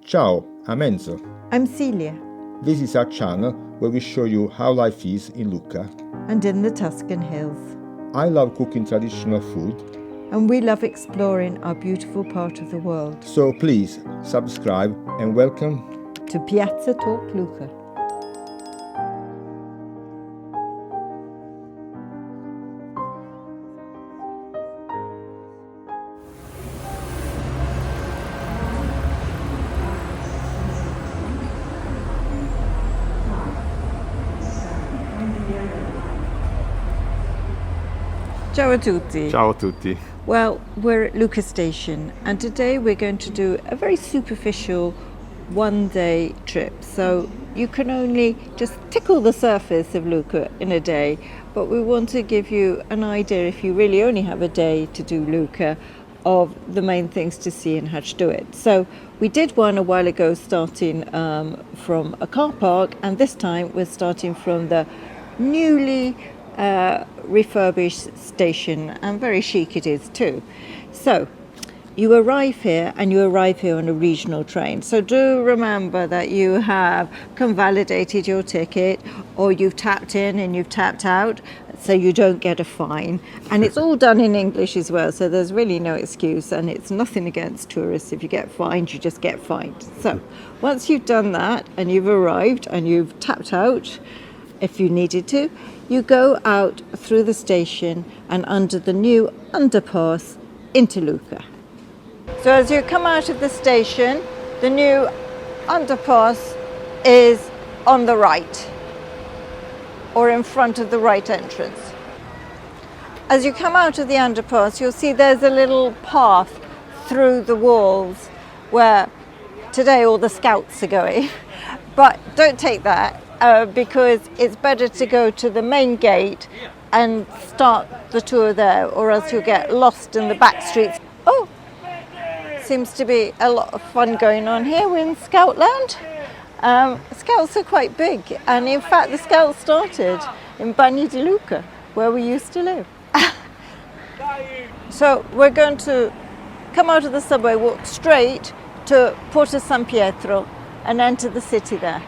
Ciao, I'm Enzo. I'm Celia. This is our channel where we show you how life is in Lucca. And in the Tuscan hills. I love cooking traditional food. And we love exploring our beautiful part of the world. So please subscribe and welcome to Piazza Tour of Lucca. Ciao a tutti. Ciao a tutti. Well, we're at Lucca Station and today we're going to do a very superficial one-day trip. So you can only just tickle the surface of Lucca in a day, but we want to give you an idea, if you really only have a day to do Lucca, of the main things to see and how to do it. So we did one a while ago starting from a car park, and this time we're starting from the newly refurbished station, and very chic it is too. So you arrive here and you arrive here on a regional train. So do remember that you have convalidated your ticket, or you've tapped in and you've tapped out, so you don't get a fine. And it's all done in English as well, so there's really no excuse, and it's nothing against tourists. If you get fined, you just get fined. So once you've done that and you've arrived and you've tapped out, if you needed to, you go out through the station and under the new underpass into Lucca. So as you come out of the station, the new underpass is on the right, or in front of the right entrance. As you come out of the underpass, you'll see there's a little path through the walls where today all the scouts are going. But don't take that. Because it's better to go to the main gate and start the tour there, or else you'll get lost in the back streets. Oh, seems to be a lot of fun going on here. We're in Scoutland. Scouts are quite big, and in fact the Scouts started in Bagni di Lucca, where we used to live. So we're going to come out of the subway, walk straight to Porta San Pietro and enter the city there.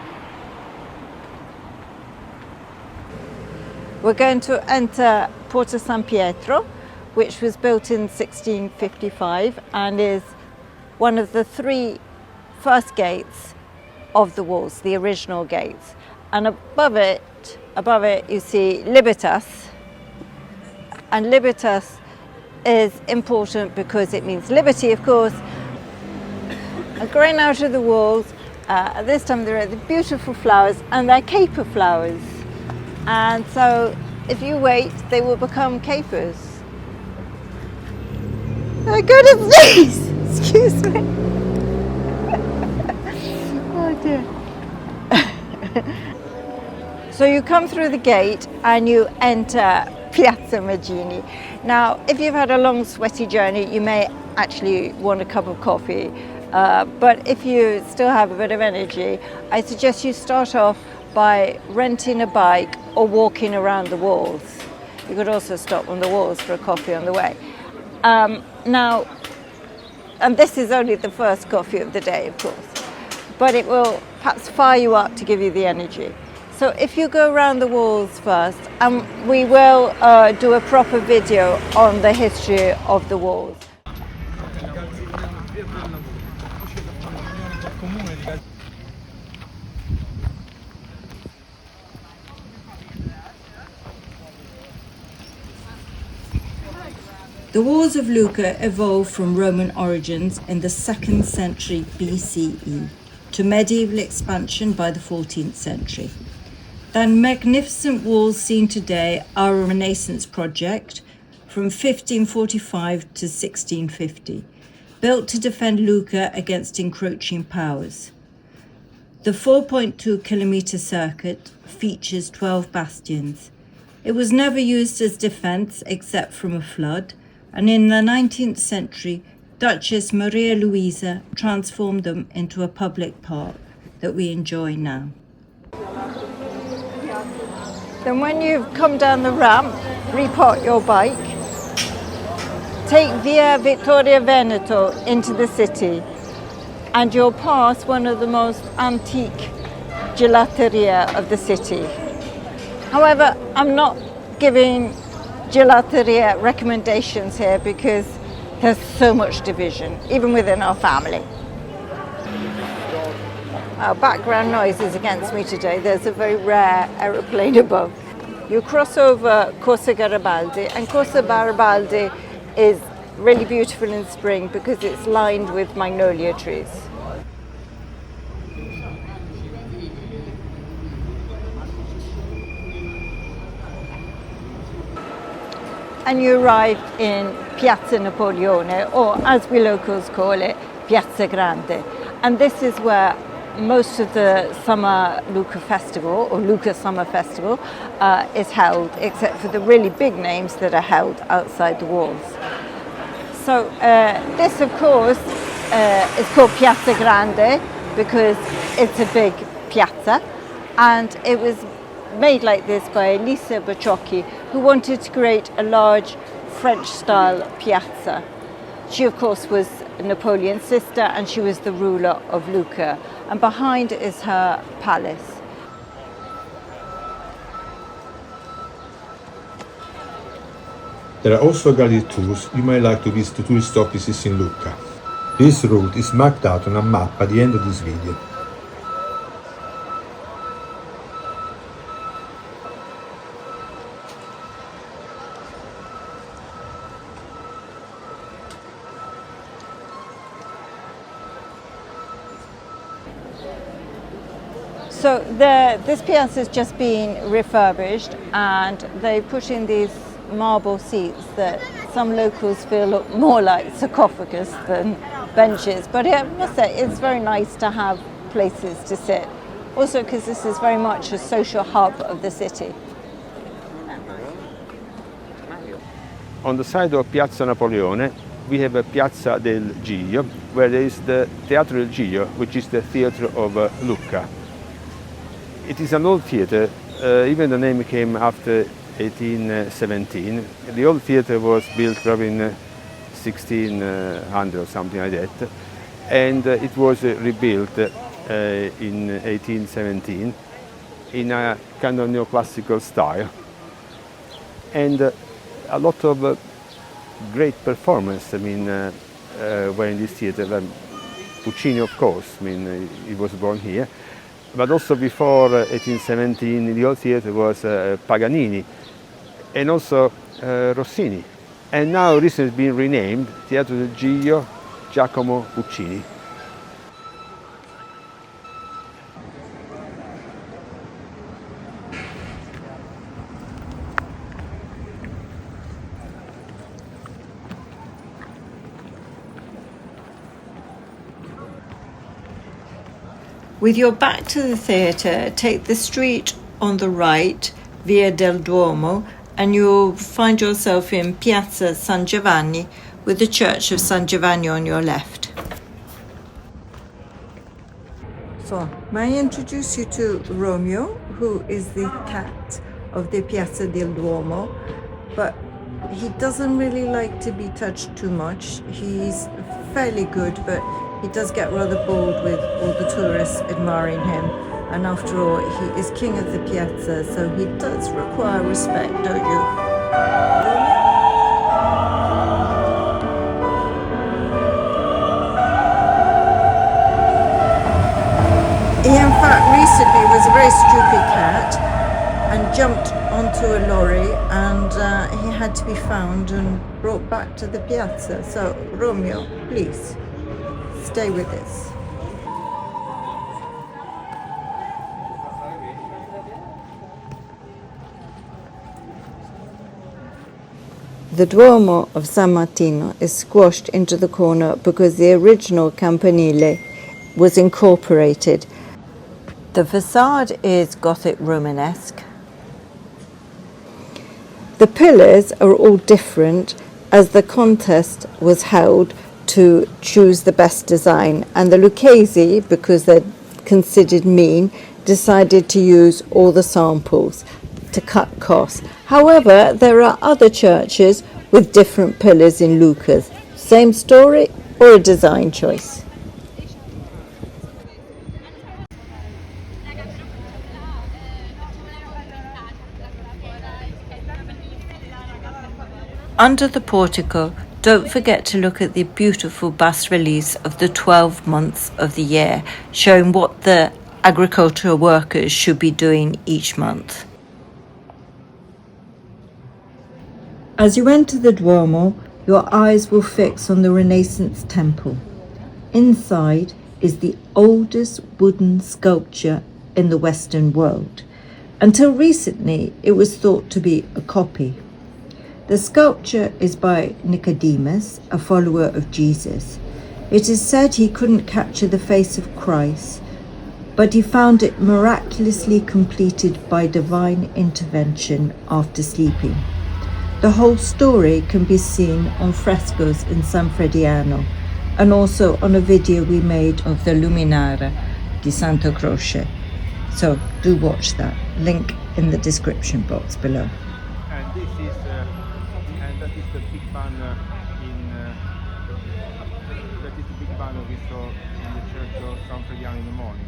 We're going to enter Porta San Pietro, which was built in 1655 and is one of the three first gates of the walls, the original gates. And above it you see Libertas. And Libertas is important because it means liberty, of course. And growing out of the walls, at this time there are the beautiful flowers, and they're caper flowers. And so if you wait, they will become capers. They're good at sneeze! Excuse me. Oh dear. So you come through the gate and you enter Piazza Maggini. Now, if you've had a long sweaty journey, you may actually want a cup of coffee. But if you still have a bit of energy, I suggest you start off by renting a bike or walking around the walls. You could also stop on the walls for a coffee on the way. Now, and this is only the first coffee of the day, of course, but it will perhaps fire you up to give you the energy. So if you go around the walls first, and we will do a proper video on the history of the walls. The walls of Lucca evolved from Roman origins in the 2nd century BCE to medieval expansion by the 14th century. The magnificent walls seen today are a Renaissance project from 1545 to 1650, built to defend Lucca against encroaching powers. The 4.2 kilometre circuit features 12 bastions. It was never used as defence except from a flood, and in the 19th century, Duchess Maria Luisa transformed them into a public park that we enjoy now. Then when you've come down the ramp, repark your bike, take Via Vittorio Veneto into the city, and you'll pass one of the most antique gelateria of the city. However, I'm not giving gelateria recommendations here because there's so much division, even within our family. Our background noise is against me today. There's a very rare aeroplane above. You cross over Corso Garibaldi, and Corso Garibaldi is really beautiful in spring because it's lined with magnolia trees. And you arrive in Piazza Napoleone, or as we locals call it, Piazza Grande. And this is where most of the summer Lucca festival, or Lucca Summer Festival, is held, except for the really big names that are held outside the walls. So this, of course, is called Piazza Grande because it's a big piazza, and it was made like this by Elisa Bacciocchi, who wanted to create a large French-style piazza. She, of course, was Napoleon's sister, and she was the ruler of Lucca. And behind is her palace. There are also guided tours you might like to visit tourist offices in Lucca. This route is marked out on a map at the end of this video. So this piazza has just been refurbished, and they put in these marble seats that some locals feel look more like sarcophagus than benches. But I must say, it's very nice to have places to sit. Also because this is very much a social hub of the city. On the side of Piazza Napoleone, we have a Piazza del Giglio, where there is the Teatro del Giglio, which is the theatre of Lucca. It is an old theatre, even the name came after 1817. The old theatre was built probably in 1600 or something like that, and it was rebuilt in 1817 in a kind of neoclassical style. And a lot of great performers, were in this theatre. Puccini, of course, he was born here. But also before 1817, the old theatre was Paganini and also Rossini. And now recently it's been renamed Teatro del Giglio Giacomo Puccini. With your back to the theatre, take the street on the right, Via del Duomo, and you'll find yourself in Piazza San Giovanni with the Church of San Giovanni on your left. So, may I introduce you to Romeo, who is the cat of the Piazza del Duomo, but he doesn't really like to be touched too much. He's fairly good, but he does get rather bored with all the tourists admiring him. And after all, he is king of the piazza, so he does require respect, don't you? He in fact recently was a very stupid cat and jumped onto a lorry, and he had to be found and brought back to the piazza. So Romeo, please stay with us. The Duomo of San Martino is squashed into the corner because the original campanile was incorporated. The facade is Gothic Romanesque. The pillars are all different as the contest was held to choose the best design, and the Lucchesi, because they're considered mean, decided to use all the samples to cut costs. However, there are other churches with different pillars in Lucca's. Same story or a design choice? Under the portico, don't forget to look at the beautiful bas-reliefs of the 12 months of the year, showing what the agricultural workers should be doing each month. As you enter the Duomo, your eyes will fix on the Renaissance temple. Inside is the oldest wooden sculpture in the Western world. Until recently, it was thought to be a copy. The sculpture is by Nicodemus, a follower of Jesus. It is said he couldn't capture the face of Christ, but he found it miraculously completed by divine intervention after sleeping. The whole story can be seen on frescoes in San Frediano and also on a video we made of the Luminara di Santa Croce. So do watch that. Link in the description box below. And this is that is the big banner that is the big banner we saw in the church of San Frediano in the morning.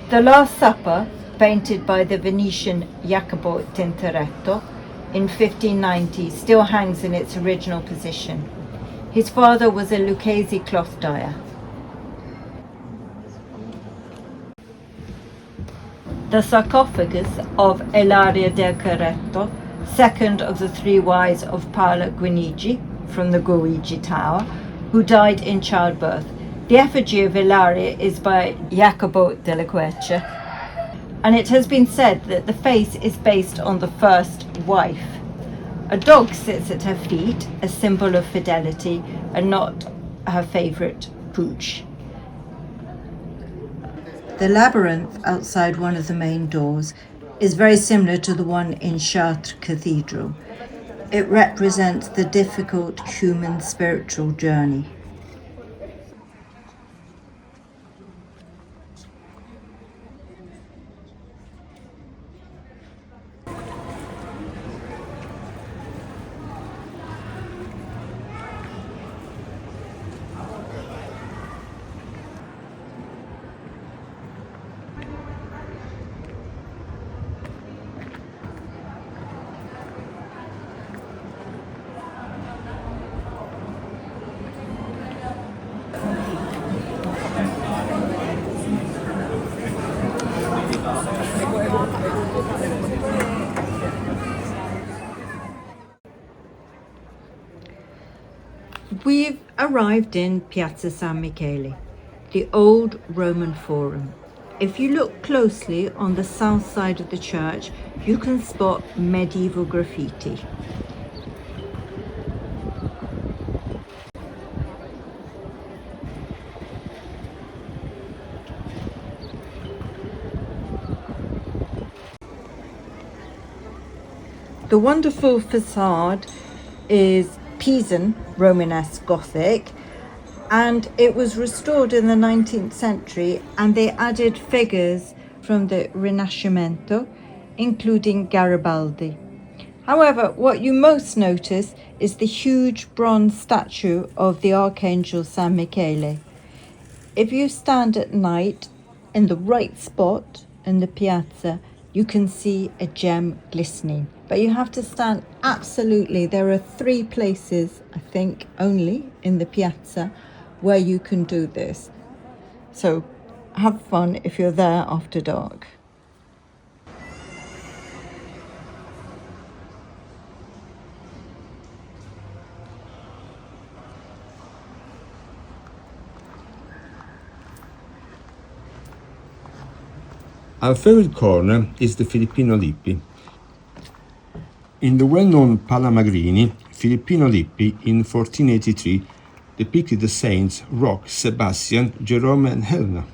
The Last Supper, painted by the Venetian Jacopo Tintoretto in 1590, still hangs in its original position. His father was a Lucchese cloth dyer. The sarcophagus of Ilaria del Carretto, second of the three wives of Paola Guinigi from the Guinigi Tower, who died in childbirth. The effigy of Ilaria is by Jacopo della Quercia, and it has been said that the face is based on the first wife. A dog sits at her feet, a symbol of fidelity, and not her favourite pooch. The labyrinth outside one of the main doors is very similar to the one in Chartres Cathedral. It represents the difficult human spiritual journey. We've arrived in Piazza San Michele, the old Roman Forum. If you look closely on the south side of the church, you can spot medieval graffiti. The wonderful facade is Pisan Romanesque Gothic, and it was restored in the 19th century, and they added figures from the Rinascimento, including Garibaldi. However, what you most notice is the huge bronze statue of the Archangel San Michele. If you stand at night in the right spot in the piazza, you can see a gem glistening. But you have to stand absolutely. There are 3 places, I think, only in the piazza where you can do this. So have fun if you're there after dark. Our favorite corner is the Filippino Lippi. In the well-known Palamagrini, Filippino Lippi in 1483 depicted the saints Roque, Sebastian, Jerome and Helena.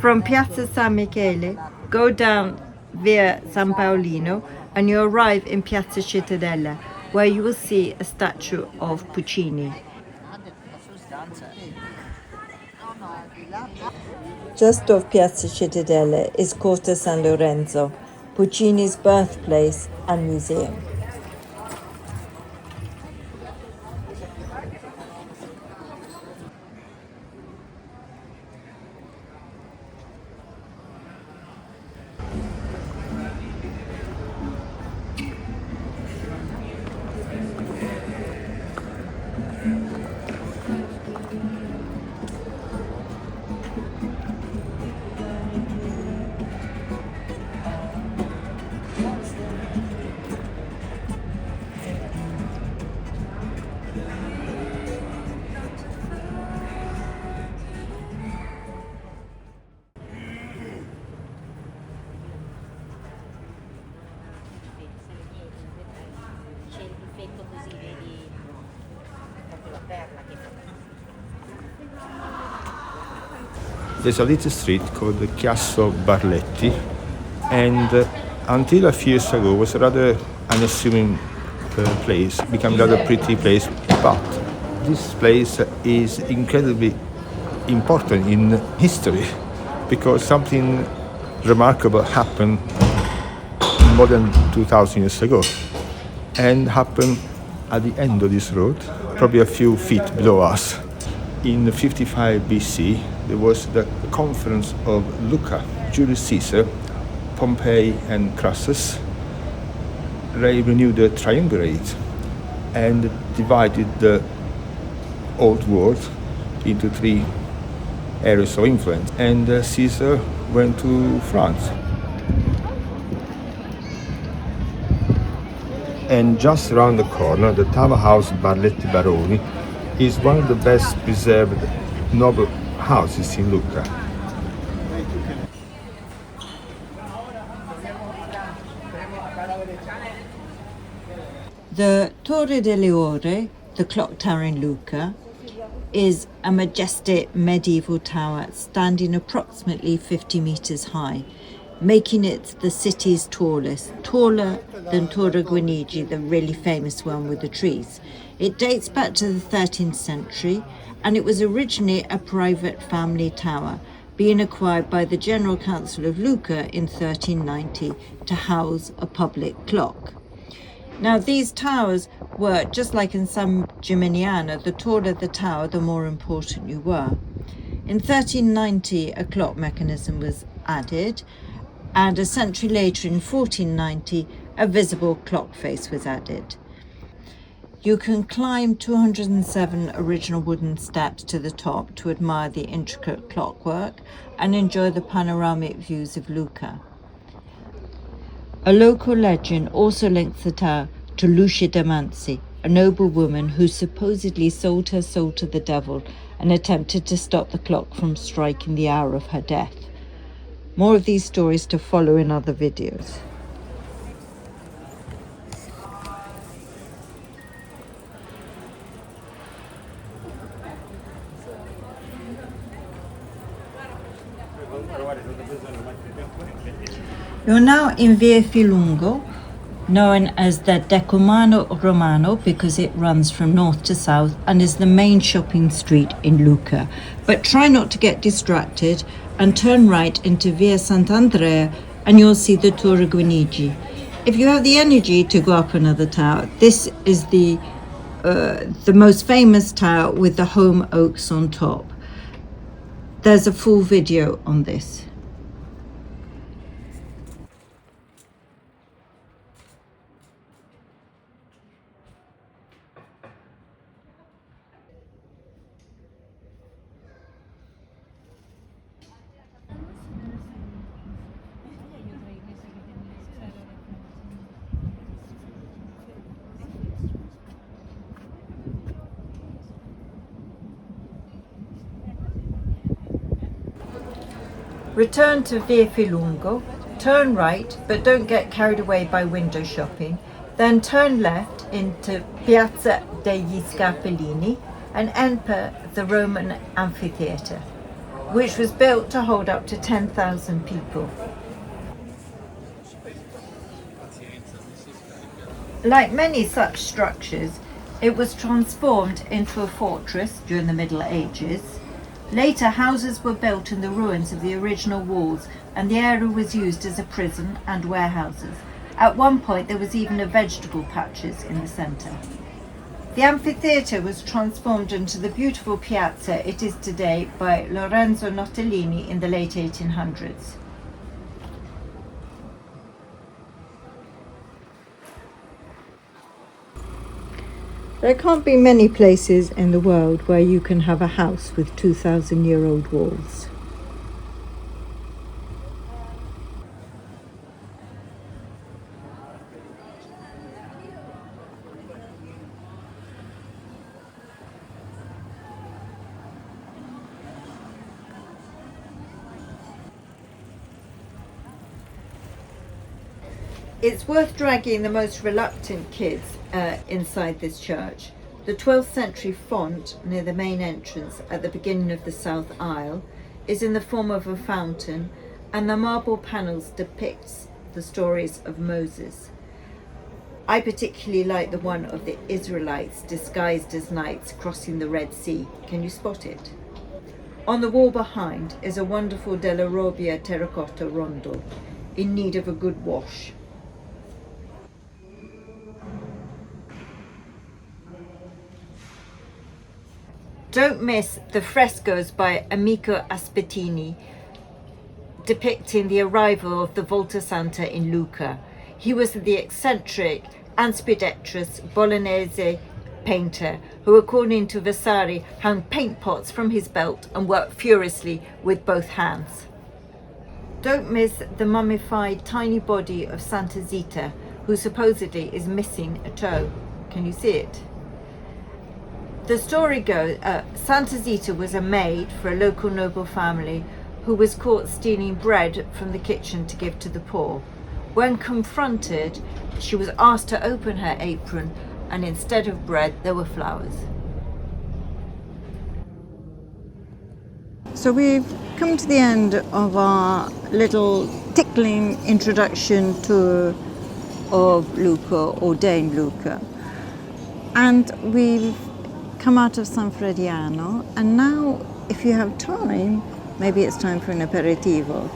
From Piazza San Michele, go down via San Paolino and you arrive in Piazza Cittadella, where you will see a statue of Puccini. Just off Piazza Cittadella is Corte San Lorenzo, Puccini's birthplace and museum. There's a little street called the Chiasso Barletti, and until a few years ago was a rather unassuming place, became rather pretty place, but this place is incredibly important in history because something remarkable happened more than 2,000 years ago and happened at the end of this road, probably a few feet below us. In 55 BC, there was the conference of Lucca. Julius Caesar, Pompey and Crassus renewed the triumvirate and divided the old world into three areas of influence. And Caesar went to France. And just around the corner, the tower house Barletti Baroni is one of the best preserved noble houses in Lucca. The Torre delle Ore, the clock tower in Lucca, is a majestic medieval tower standing approximately 50 meters high, making it the city's tallest, taller than Torre Guinigi, the really famous one with the trees. It dates back to the 13th century and it was originally a private family tower, being acquired by the General Council of Lucca in 1390 to house a public clock. Now these towers were, just like in San Gimignano, the taller the tower, the more important you were. In 1390, a clock mechanism was added, and a century later, in 1490, a visible clock face was added. You can climb 207 original wooden steps to the top to admire the intricate clockwork and enjoy the panoramic views of Lucca. A local legend also links the tower to Lucia d'Amanzi, a noble woman who supposedly sold her soul to the devil and attempted to stop the clock from striking the hour of her death. More of these stories to follow in other videos. You're now in Via Filungo, known as the Decumano Romano because it runs from north to south and is the main shopping street in Lucca. But try not to get distracted and turn right into Via Sant'Andrea and you'll see the Tour of Guinigi. If you have the energy to go up another tower, this is the most famous tower with the home oaks on top. There's a full video on this. Return to Via Filungo, turn right, but don't get carried away by window shopping. Then turn left into Piazza degli Scarpellini and enter the Roman Amphitheater, which was built to hold up to 10,000 people. Like many such structures, it was transformed into a fortress during the Middle Ages. Later, houses were built in the ruins of the original walls, and the area was used as a prison and warehouses. At one point, there was even a vegetable patches in the centre. The amphitheatre was transformed into the beautiful piazza it is today by Lorenzo Nottolini in the late 1800s. There can't be many places in the world where you can have a house with 2,000-year-old walls. It's worth dragging the most reluctant kids inside this church. The 12th century font near the main entrance at the beginning of the south aisle is in the form of a fountain, and the marble panels depicts the stories of Moses. I particularly like the one of the Israelites disguised as knights crossing the Red Sea. Can you spot it? On the wall behind is a wonderful Della Robbia terracotta rondo in need of a good wash. Don't miss the frescoes by Amico Aspettini depicting the arrival of the Volta Santa in Lucca. He was the eccentric ambidextrous Bolognese painter who, according to Vasari, hung paint pots from his belt and worked furiously with both hands. Don't miss the mummified tiny body of Santa Zita, who supposedly is missing a toe. Can you see it? The story goes, Santa Zita was a maid for a local noble family who was caught stealing bread from the kitchen to give to the poor. When confronted, she was asked to open her apron, and instead of bread, there were flowers. So we've come to the end of our little tickling introduction tour of Lucca, or Dame Lucca. And we've come out of San Frediano, and now if you have time, maybe it's time for an aperitivo.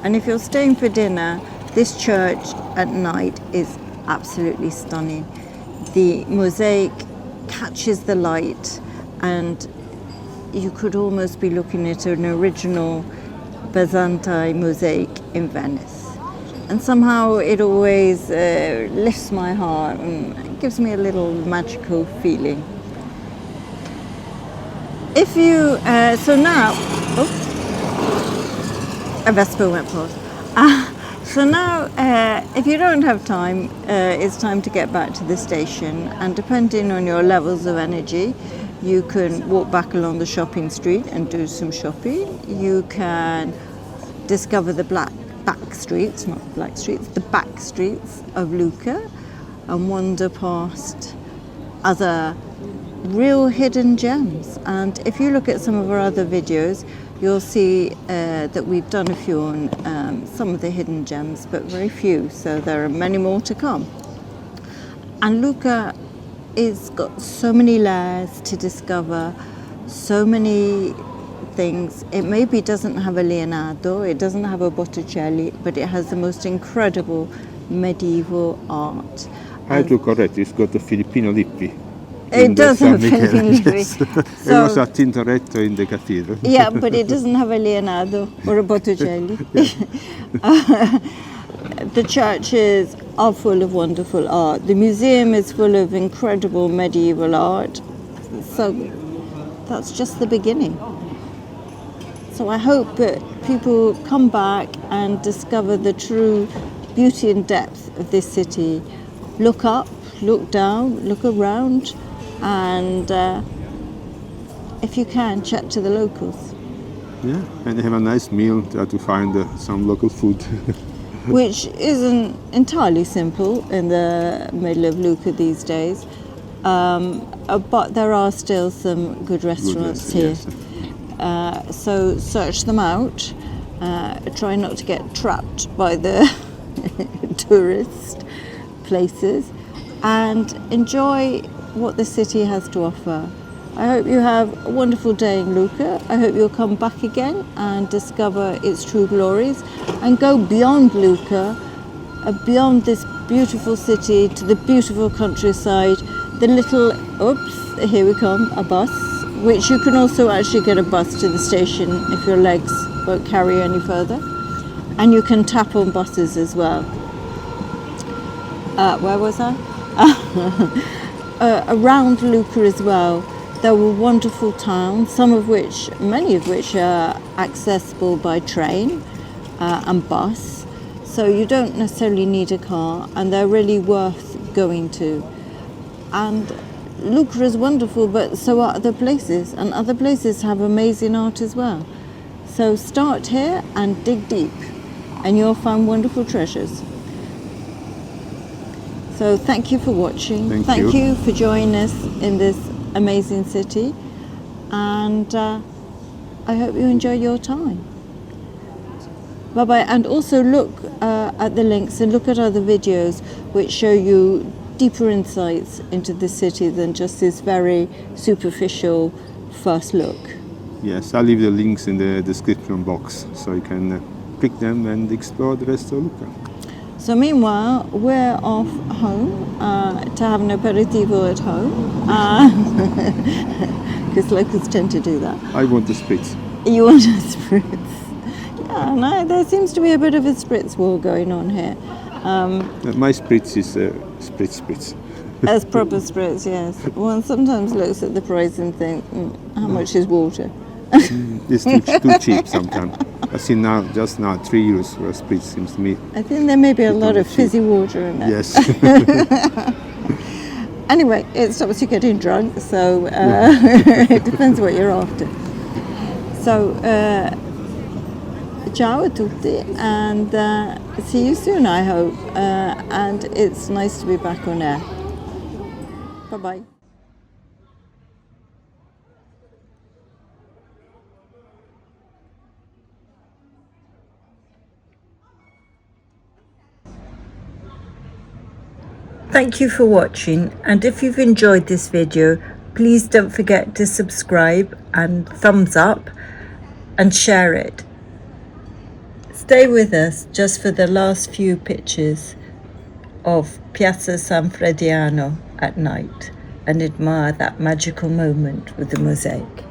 And if you're staying for dinner, this church at night is absolutely stunning. The mosaic catches the light, and you could almost be looking at an original Byzantine mosaic in Venice. And somehow it always lifts my heart and gives me a little magical feeling. If you, so now, a Vespa went past. So now, if you don't have time, it's time to get back to the station, and depending on your levels of energy, you can walk back along the shopping street and do some shopping. You can discover the back streets, not the black streets, the back streets of Lucca, and wander past other real hidden gems. And if you look at some of our other videos, you'll see that we've done a few on some of the hidden gems, but very few, so there are many more to come. And Lucca is got so many layers to discover, so many things. It maybe doesn't have a Leonardo, it doesn't have a Botticelli, but it has the most incredible medieval art. I had to correct, it's got a Filippino Lippi. It does have Filipino Lippi. It was a Tintoretto in the Cathedral. Yeah, but it doesn't have a Leonardo or a Botticelli. The churches are full of wonderful art. The museum is full of incredible medieval art. So that's just the beginning. So I hope that people come back and discover the true beauty and depth of this city. Look up, look down, look around, and if you can, chat to the locals. Yeah, and have a nice meal, try to find some local food. Which isn't entirely simple in the middle of Lucca these days. But there are still some good restaurants here. Yes. So search them out. Try not to get trapped by the tourist places and enjoy what the city has to offer. I hope you have a wonderful day in Lucca. I hope you'll come back again and discover its true glories and go beyond Lucca, beyond this beautiful city to the beautiful countryside, the little, oops, here we come, a bus, which you can also actually get a bus to the station if your legs won't carry any further. And you can tap on buses as well. Where was I? Around Lucca as well, there were wonderful towns, many of which are accessible by train and bus. So you don't necessarily need a car, and they're really worth going to. And Lucca is wonderful, but so are other places, and other places have amazing art as well. So start here and dig deep, and you'll find wonderful treasures. So thank you for watching. Thank you for joining us in this amazing city, and I hope you enjoy your time. Bye bye. And also look at the links and look at other videos which show you deeper insights into the city than just this very superficial first look. Yes, I'll leave the links in the description box so you can click them and explore the rest of Lucca. So meanwhile, we're off home to have an aperitivo at home, because locals tend to do that. I want the spritz. You want a spritz? Yeah, no, there seems to be a bit of a spritz war going on here. My spritz is spritz. As proper spritz, yes. One sometimes looks at the price and thinks, how much is water? It's too cheap sometimes. I see just now, 3 euros for a spritz seems to me. I think there may be a lot of fizzy water in there. Yes. Anyway, it stops you getting drunk, so it depends what you're after. So, ciao a tutti, and see you soon, I hope. And it's nice to be back on air. Bye-bye. Thank you for watching, and if you've enjoyed this video, please don't forget to subscribe and thumbs up and share it. Stay with us just for the last few pictures of Piazza San Frediano at night and admire that magical moment with the mosaic.